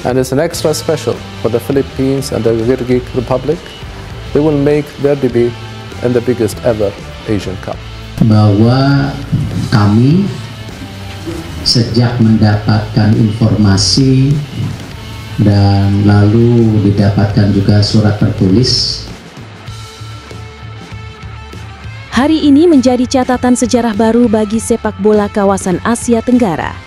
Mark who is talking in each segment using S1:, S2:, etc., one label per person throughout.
S1: And it's an extra special for the Philippines and the Kyrgyz Republic. They will make their debut in the biggest ever Asian Cup.
S2: Bahwa kami sejak mendapatkan informasi dan lalu didapatkan juga surat tertulis.
S3: Hari ini menjadi catatan sejarah baru bagi sepak bola kawasan Asia Tenggara.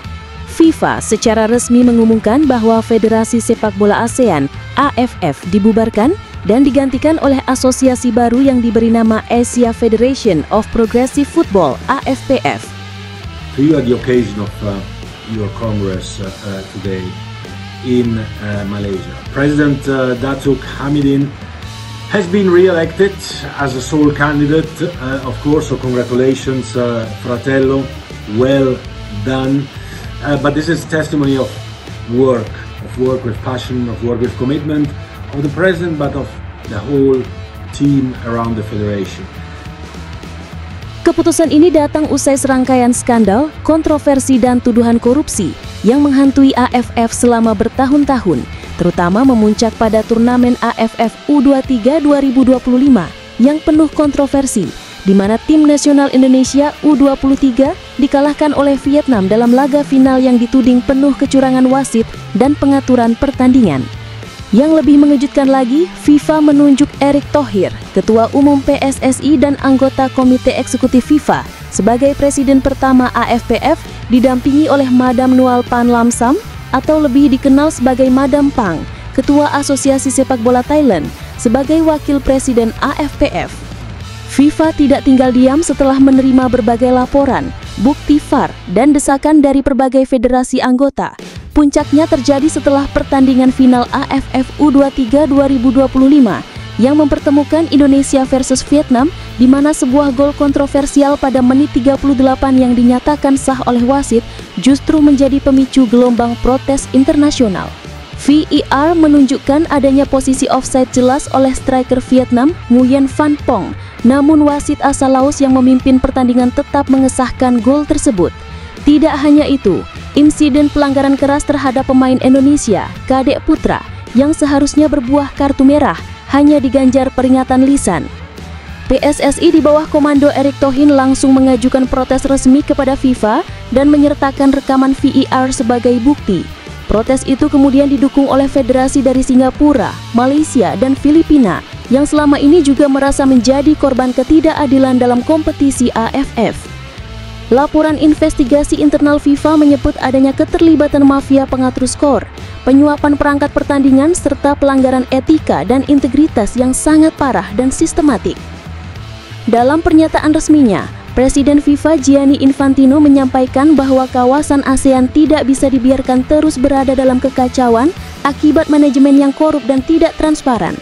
S3: FIFA secara resmi mengumumkan bahwa Federasi Sepak Bola ASEAN (AFF) dibubarkan dan digantikan oleh asosiasi baru yang diberi nama Asia Federation of Progressive Football (AFPF).
S4: To you, at the occasion of your Congress today in Malaysia, President Datuk Hamidin has been re-elected as a sole candidate, of course, so congratulations, Fratello, well done. But this is testimony of work with passion, of work with commitment of the President, but of the whole team around the Federation.
S3: Keputusan ini datang usai serangkaian skandal, kontroversi dan tuduhan korupsi yang menghantui AFF selama bertahun-tahun, terutama memuncak pada turnamen AFF U23 2025 yang penuh kontroversi, di mana tim nasional Indonesia U23 dikalahkan oleh Vietnam dalam laga final yang dituding penuh kecurangan wasit dan pengaturan pertandingan. Yang lebih mengejutkan lagi, FIFA menunjuk Erick Thohir, Ketua Umum PSSI dan anggota Komite Eksekutif FIFA, sebagai Presiden pertama AFPF, didampingi oleh Madam Nual Pan Lamsam, atau lebih dikenal sebagai Madam Pang, Ketua Asosiasi Sepak Bola Thailand, sebagai Wakil Presiden AFPF. FIFA tidak tinggal diam setelah menerima berbagai laporan, bukti VAR, dan desakan dari berbagai federasi anggota. Puncaknya terjadi setelah pertandingan final AFF U23 2025 yang mempertemukan Indonesia versus Vietnam, di mana sebuah gol kontroversial pada menit 38 yang dinyatakan sah oleh wasit justru menjadi pemicu gelombang protes internasional. VAR menunjukkan adanya posisi offside jelas oleh striker Vietnam, Nguyen Van Pong. Namun wasit asal Laos yang memimpin pertandingan tetap mengesahkan gol tersebut. Tidak hanya itu, insiden pelanggaran keras terhadap pemain Indonesia, Kadek Putra, yang seharusnya berbuah kartu merah, hanya diganjar peringatan lisan. PSSI di bawah komando Erick Thohir langsung mengajukan protes resmi kepada FIFA dan menyertakan rekaman VAR sebagai bukti. Protes itu kemudian didukung oleh federasi dari Singapura, Malaysia, dan Filipina yang selama ini juga merasa menjadi korban ketidakadilan dalam kompetisi AFF. Laporan investigasi internal FIFA menyebut adanya keterlibatan mafia pengatur skor, penyuapan perangkat pertandingan, serta pelanggaran etika dan integritas yang sangat parah dan sistematik. Dalam pernyataan resminya, Presiden FIFA Gianni Infantino menyampaikan bahwa kawasan ASEAN tidak bisa dibiarkan terus berada dalam kekacauan akibat manajemen yang korup dan tidak transparan.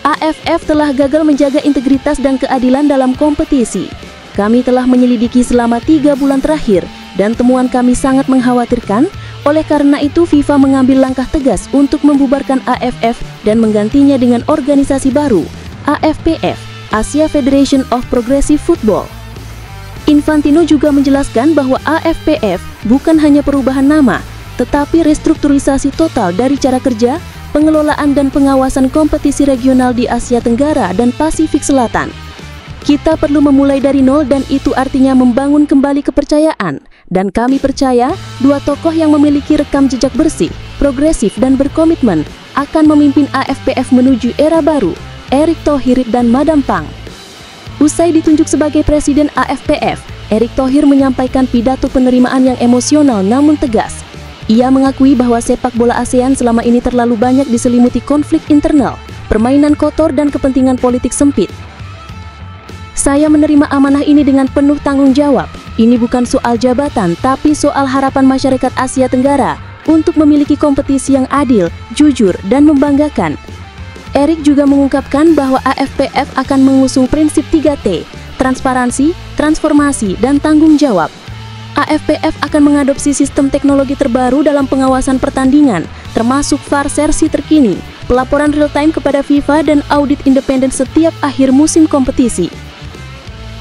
S3: AFF telah gagal menjaga integritas dan keadilan dalam kompetisi. Kami telah menyelidiki selama 3 bulan terakhir dan temuan kami sangat mengkhawatirkan. Oleh karena itu FIFA mengambil langkah tegas untuk membubarkan AFF dan menggantinya dengan organisasi baru, AFPF, Asia Federation of Progressive Football. Infantino juga menjelaskan bahwa AFPF bukan hanya perubahan nama, tetapi restrukturisasi total dari cara kerja, pengelolaan dan pengawasan kompetisi regional di Asia Tenggara dan Pasifik Selatan. Kita perlu memulai dari nol dan itu artinya membangun kembali kepercayaan. Dan kami percaya dua tokoh yang memiliki rekam jejak bersih, progresif dan berkomitmen akan memimpin AFPF menuju era baru, Erick Thohir dan Madam Pang. Usai ditunjuk sebagai Presiden AFPF, Erick Thohir menyampaikan pidato penerimaan yang emosional namun tegas. Ia mengakui bahwa sepak bola ASEAN selama ini terlalu banyak diselimuti konflik internal, permainan kotor dan kepentingan politik sempit. Saya menerima amanah ini dengan penuh tanggung jawab. Ini bukan soal jabatan, tapi soal harapan masyarakat Asia Tenggara untuk memiliki kompetisi yang adil, jujur, dan membanggakan. Erick juga mengungkapkan bahwa AFPF akan mengusung prinsip 3T, transparansi, transformasi, dan tanggung jawab. AFPF akan mengadopsi sistem teknologi terbaru dalam pengawasan pertandingan, termasuk VAR versi terkini, pelaporan real-time kepada FIFA, dan audit independen setiap akhir musim kompetisi.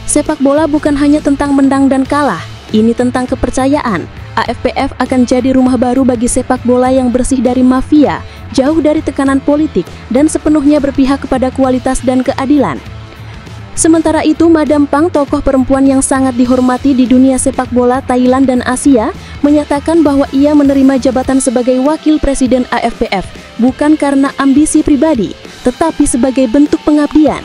S3: Sepak bola bukan hanya tentang menang dan kalah, ini tentang kepercayaan. AFPF akan jadi rumah baru bagi sepak bola yang bersih dari mafia, jauh dari tekanan politik, dan sepenuhnya berpihak kepada kualitas dan keadilan. Sementara itu, Madam Pang, tokoh perempuan yang sangat dihormati di dunia sepak bola Thailand dan Asia, menyatakan bahwa ia menerima jabatan sebagai wakil presiden AFPF bukan karena ambisi pribadi, tetapi sebagai bentuk pengabdian.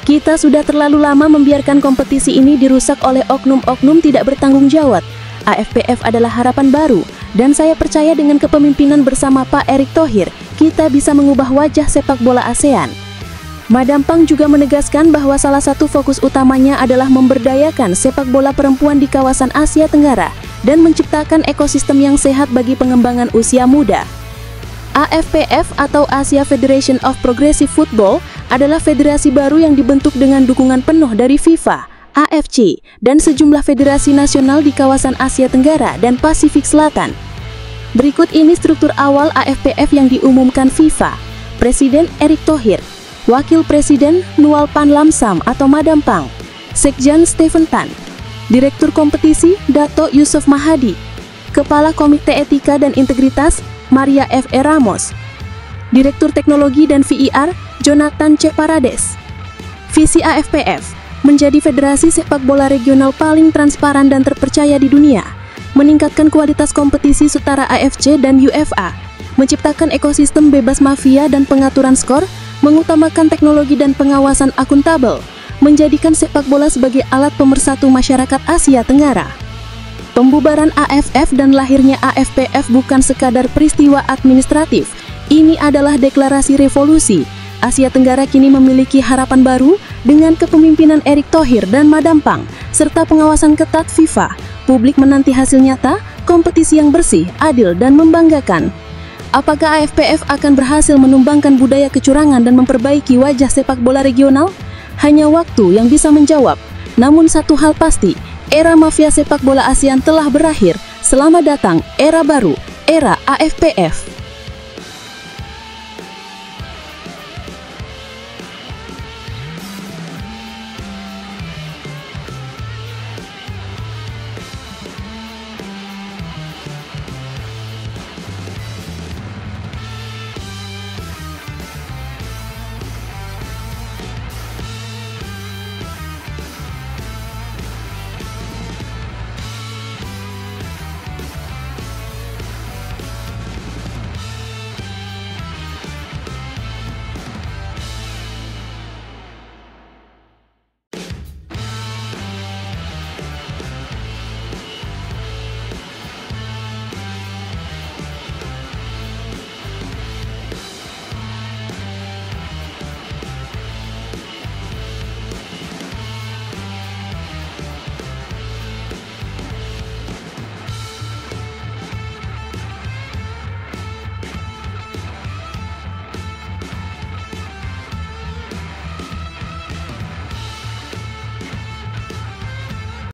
S3: Kita sudah terlalu lama membiarkan kompetisi ini dirusak oleh oknum-oknum tidak bertanggung jawab. AFPF adalah harapan baru, dan saya percaya dengan kepemimpinan bersama Pak Erick Thohir, kita bisa mengubah wajah sepak bola ASEAN. Madam Pang juga menegaskan bahwa salah satu fokus utamanya adalah memberdayakan sepak bola perempuan di kawasan Asia Tenggara dan menciptakan ekosistem yang sehat bagi pengembangan usia muda. AFPF atau Asia Federation of Progressive Football adalah federasi baru yang dibentuk dengan dukungan penuh dari FIFA, AFC, dan sejumlah federasi nasional di kawasan Asia Tenggara dan Pasifik Selatan. Berikut ini struktur awal AFPF yang diumumkan FIFA. Presiden Erick Thohir, Wakil Presiden Nual Pan Lamsam atau Madam Pang, Sekjen Stephen Tan, Direktur Kompetisi Dato Yusuf Mahadi, Kepala Komite Etika dan Integritas Maria F.E. Ramos, Direktur Teknologi dan VIR Jonathan C. Parades. Visi AFPF menjadi federasi sepak bola regional paling transparan dan terpercaya di dunia, meningkatkan kualitas kompetisi setara AFC dan UEFA, menciptakan ekosistem bebas mafia dan pengaturan skor, mengutamakan teknologi dan pengawasan akuntabel, menjadikan sepak bola sebagai alat pemersatu masyarakat Asia Tenggara. Pembubaran AFF dan lahirnya AFPF bukan sekadar peristiwa administratif, ini adalah deklarasi revolusi. Asia Tenggara kini memiliki harapan baru dengan kepemimpinan Erick Thohir dan Madam Pang, serta pengawasan ketat FIFA. Publik menanti hasil nyata, kompetisi yang bersih, adil, dan membanggakan. Apakah AFPF akan berhasil menumbangkan budaya kecurangan dan memperbaiki wajah sepak bola regional? Hanya waktu yang bisa menjawab. Namun satu hal pasti, era mafia sepak bola ASEAN telah berakhir. Selamat datang era baru, era AFPF.